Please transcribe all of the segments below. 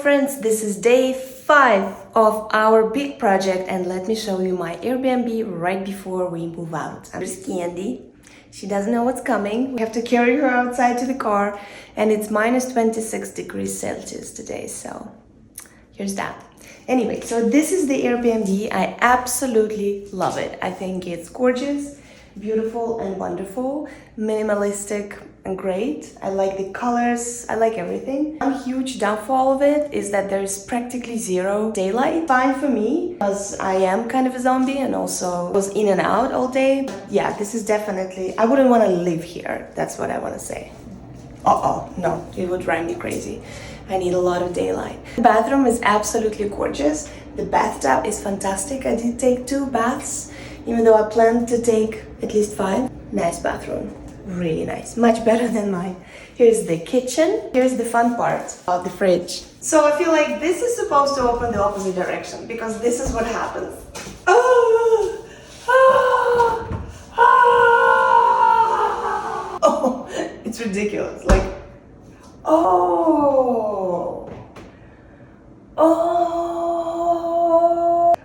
friends, this is day 5 of our big project and let me show you my Airbnb right before we move out. There's Candy. She doesn't know what's coming. We have to carry her outside to the car and it's minus 26 degrees Celsius today, so here's that. Anyway, so this is the Airbnb. I absolutely love it. I think it's gorgeous, beautiful and wonderful, minimalistic and great. I like the colors, I like everything. One huge downfall of it is that there's practically zero daylight. Fine for me, because I am kind of a zombie and also was in and out all day. But yeah, this is definitely, I wouldn't want to live here. That's what I want to say. No, it would drive me crazy. I need a lot of daylight. The bathroom is absolutely gorgeous. The bathtub is fantastic. I did take 2 baths, even though I planned to take at least 5. Nice bathroom, really nice, much better than mine. Here's the kitchen. Here's the fun part of the fridge. So I feel like this is supposed to open the opposite direction because this is what happens. Oh, it's ridiculous. Like,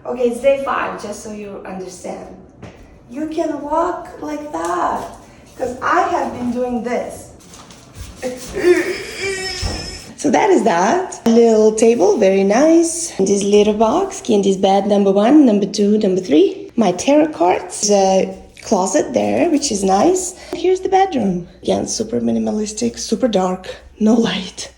okay, it's day 5, just so you understand. You can walk like that, because I have been doing this. So that is that. Little table, very nice. This litter box, Candy's bed number 1, number 2, number 3. My tarot cards. There's a closet there, which is nice. Here's the bedroom. Again, super minimalistic, super dark, no light.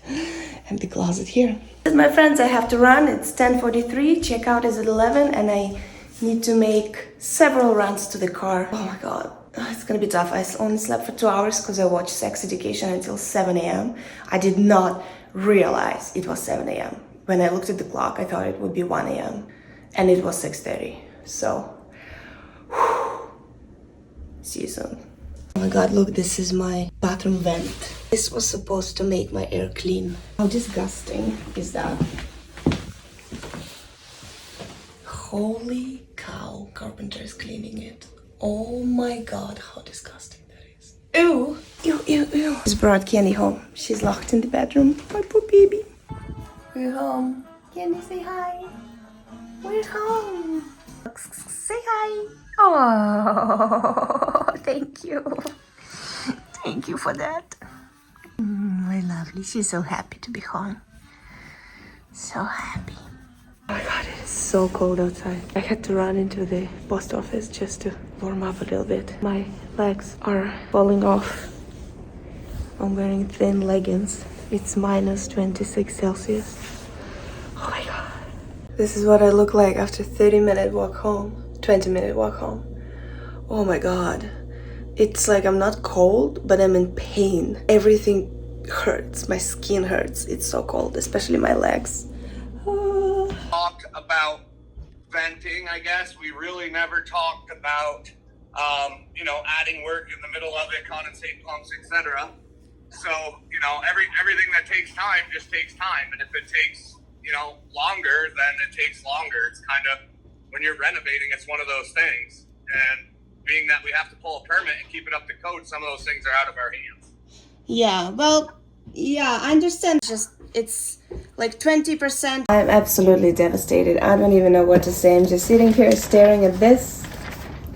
And the closet here. My friends, I have to run. It's 10:43. Checkout is at 11 and I need to make several runs to the car. Oh my god, it's gonna be tough. I only slept for 2 hours because I watched Sex Education until 7 a.m. I did not realize it was 7 a.m. When I looked at the clock, I thought it would be 1 a.m. and it was 6:30. So, see you soon. Oh my god, look, this is my bathroom vent. This was supposed to make my air clean. How disgusting is that? Holy cow, carpenter is cleaning it. Oh my god, how disgusting that is. Ew, ew, ew, ew. Just brought Candy home. She's locked in the bedroom. My poor baby. We're home. Candy, say hi. We're home. Say hi. Oh, thank you. Thank you for that. My lovely. She's so happy to be home. So happy. Oh my god, it is so cold outside. I had to run into the post office just to warm up a little bit. My legs are falling off. I'm wearing thin leggings. It's minus 26 Celsius. Oh my god. This is what I look like after 30-minute walk home. 20-minute walk home. Oh my god. It's like I'm not cold, but I'm in pain. Everything hurts. My skin hurts. It's so cold, especially my legs. Talked about venting, I guess. We really never talked about, adding work in the middle of it, condensate pumps, etc. So, everything that takes time just takes time. And if it takes, longer, then it takes longer. It's kind of, when you're renovating, it's one of those things. And being that we have to pull a permit and keep it up to code, some of those things are out of our hands. Yeah, well, yeah, I understand. It's like 20%. I'm absolutely devastated. I don't even know what to say. I'm just sitting here staring at this,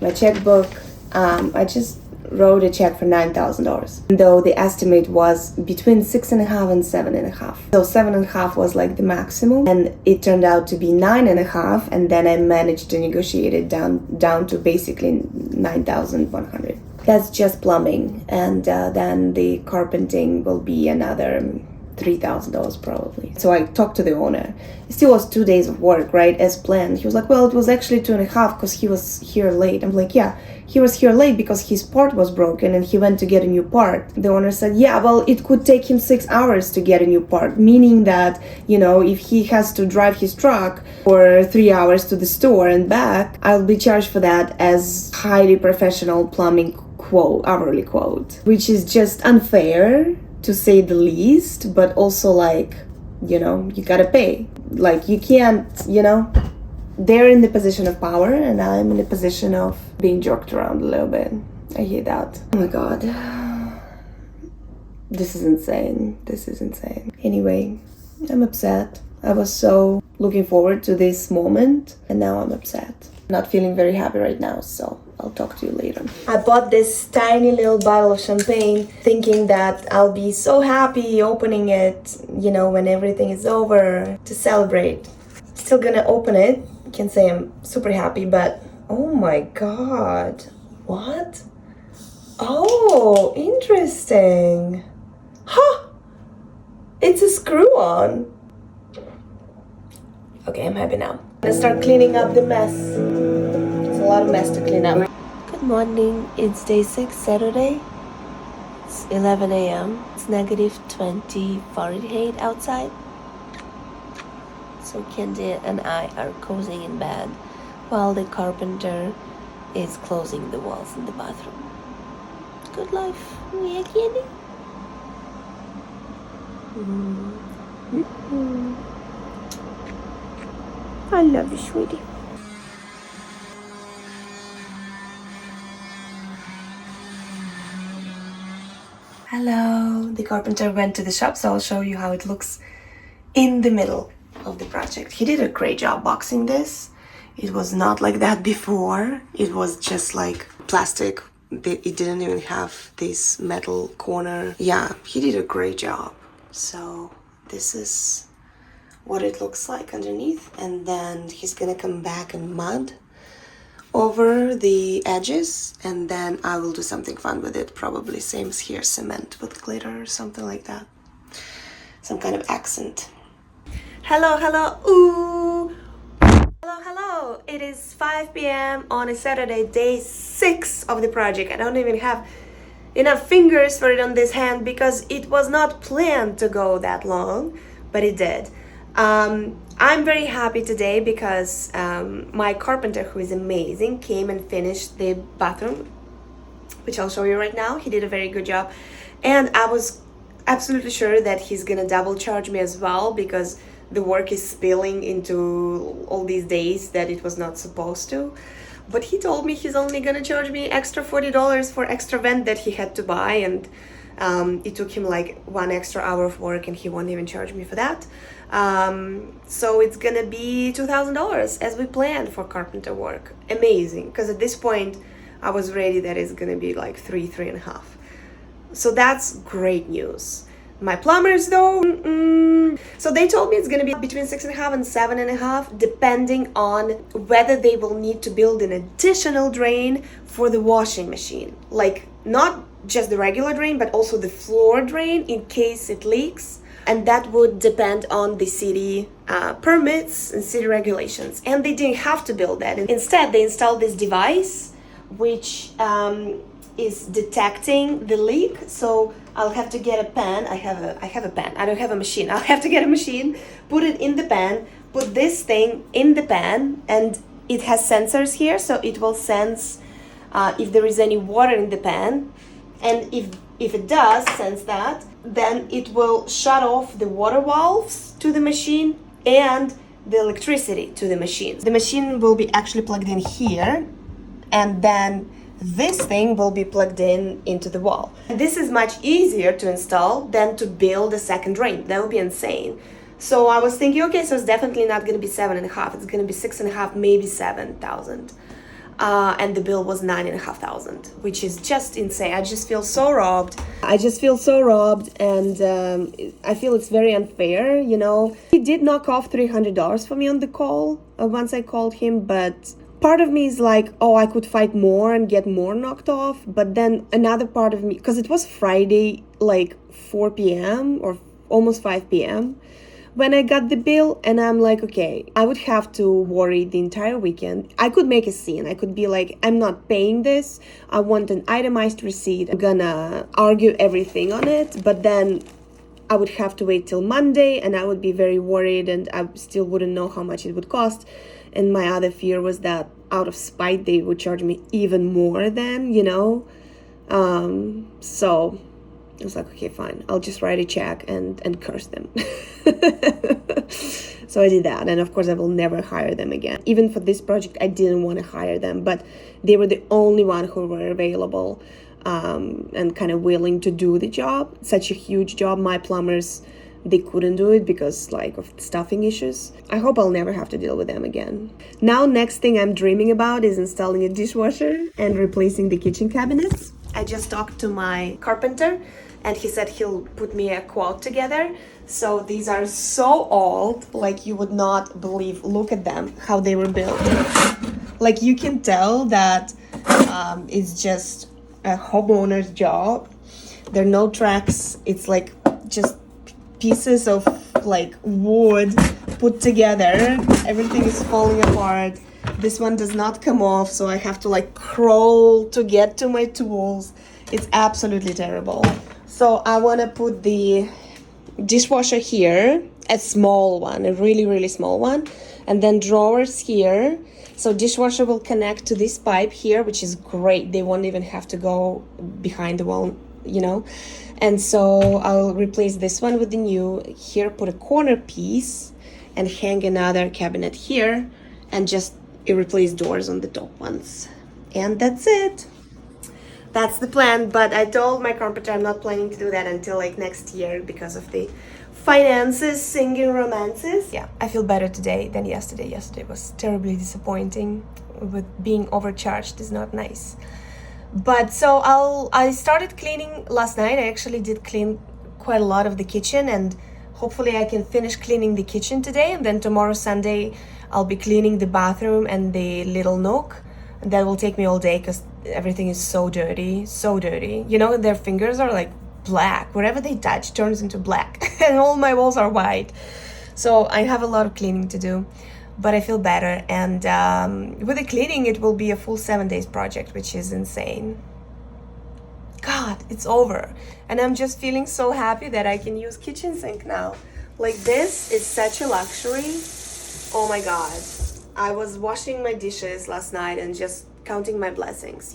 my checkbook. I just wrote a check for $9,000, though the estimate was between 6.5 and 7.5. So 7.5 was like the maximum, and it turned out to be 9.5, and then I managed to negotiate it down to basically 9,100. That's just plumbing, and then the carpenting will be another $3,000 probably. So I talked to the owner. It still was 2 days of work, right, as planned. He was like, well, it was actually 2.5 because he was here late. I'm like, yeah, he was here late because his part was broken and he went to get a new part. The owner said, yeah, well, it could take him 6 hours to get a new part, meaning that, if he has to drive his truck for 3 hours to the store and back, I'll be charged for that as highly professional plumbing hourly quote, which is just unfair, to say the least, but also you gotta pay. Like, you can't, they're in the position of power and I'm in the position of being jerked around a little bit. I hate that. Oh my god. This is insane. Anyway, I'm upset. I was so looking forward to this moment, and now I'm upset. Not feeling very happy right now, so I'll talk to you later. I bought this tiny little bottle of champagne thinking that I'll be so happy opening it, you know, when everything is over to celebrate. Still gonna open it. Can say I'm super happy, but oh my god. What? Oh, interesting. Huh! It's a screw-on. Okay, I'm happy now. I'm gonna start cleaning up the mess. It's a lot of mess to clean up. Good morning. It's day 6, Saturday. It's 11 a.m. It's negative 20 Fahrenheit outside. So Candy and I are cozying in bed while the carpenter is closing the walls in the bathroom. Good life. Yeah, Candy? I love you, sweetie. Hello. The carpenter went to the shop, so I'll show you how it looks in the middle of the project. He did a great job boxing this. It was not like that before. It was just like plastic. It didn't even have this metal corner. Yeah, he did a great job. So this is what it looks like underneath, and then he's gonna come back and mud over the edges, and then I will do something fun with it. Probably same as here, cement with glitter or something like that. Some kind of accent. Hello, hello, ooh! Hello, hello! It is 5 p.m. on a Saturday, day 6 of the project. I don't even have enough fingers for it on this hand because it was not planned to go that long, but it did. I'm very happy today because my carpenter, who is amazing, came and finished the bathroom, which I'll show you right now. He did a very good job, and I was absolutely sure that he's gonna double charge me as well because the work is spilling into all these days that it was not supposed to. But he told me he's only gonna charge me extra $40 for extra vent that he had to buy, and it took him like 1 extra hour of work, and he won't even charge me for that. So it's gonna be $2,000 as we planned for carpenter work. Amazing, because at this point I was ready that it's gonna be like 3.5. So that's great news. My plumbers though, so they told me it's gonna be between 6.5 and 7.5, depending on whether they will need to build an additional drain for the washing machine, like not just the regular drain but also the floor drain in case it leaks, and that would depend on the city permits and city regulations. And they didn't have to build that. Instead, they installed this device which is detecting the leak. So I'll have to get a pan. I have a pan. I don't have a machine. I'll have to get a machine, put it in the pan, put this thing in the pan, and it has sensors here, so it will sense if there is any water in the pan, and if it does sense that, then it will shut off the water valves to the machine and the electricity to the machine. The machine will be actually plugged in here, and then this thing will be plugged in into the wall. This is much easier to install than to build a second drain. That would be insane. So I was thinking, okay, so it's definitely not going to be 7.5. It's going to be 6.5, maybe 7,000. And the bill was 9,500, which is just insane. I just feel so robbed. And I feel it's very unfair, you know. He did knock off $300 for me on the call once I called him, but part of me is like, oh, I could fight more and get more knocked off. But then another part of me, because it was Friday, like 4 p.m. or almost 5 p.m. when I got the bill, and I'm like, okay, I would have to worry the entire weekend. I could make a scene. I could be like, I'm not paying this. I want an itemized receipt. I'm gonna argue everything on it, but then I would have to wait till Monday, and I would be very worried, and I still wouldn't know how much it would cost. And my other fear was that out of spite, they would charge me even more then, you know? So I was like, okay, fine. I'll just write a check and curse them. So I did that. And of course, I will never hire them again. Even for this project, I didn't want to hire them, but they were the only one who were available and kind of willing to do the job. Such a huge job. My plumbers they couldn't do it because like of staffing issues. I hope I'll never have to deal with them again. Now, next thing I'm dreaming about is installing a dishwasher and replacing the kitchen cabinets. I just talked to my carpenter and he said he'll put me a quote together. So these are so old, like you would not believe. Look at them, how they were built. Like you can tell that it's just a homeowner's job. There are no tracks. It's like just pieces of like wood put together. Everything is falling apart. This one does not come off, so I have to like crawl to get to my tools. It's absolutely terrible. So I want to put the dishwasher here, a small one, a really small one, and then drawers here. So dishwasher will connect to this pipe here, which is great. They won't even have to go behind the wall, you know. And so I'll replace this one with the new. Here, put a corner piece and hang another cabinet here, and just replace doors on the top ones. And that's it. That's the plan, but I told my carpenter I'm not planning to do that until like next year because of the finances, singing romances. Yeah, I feel better today than yesterday. Yesterday was terribly disappointing. With being overcharged is not nice. But so I started cleaning last night. I actually did clean quite a lot of the kitchen, and hopefully I can finish cleaning the kitchen today, and then tomorrow Sunday I'll be cleaning the bathroom and the little nook. And that will take me all day because everything is so dirty, so dirty. You know, their fingers are like black. Whatever they touch turns into black and all my walls are white. So I have a lot of cleaning to do, but I feel better. And with the cleaning, it will be a full 7 days project, which is insane. God, it's over. And I'm just feeling so happy that I can use kitchen sink now. Like this is such a luxury. Oh my God. I was washing my dishes last night and just counting my blessings.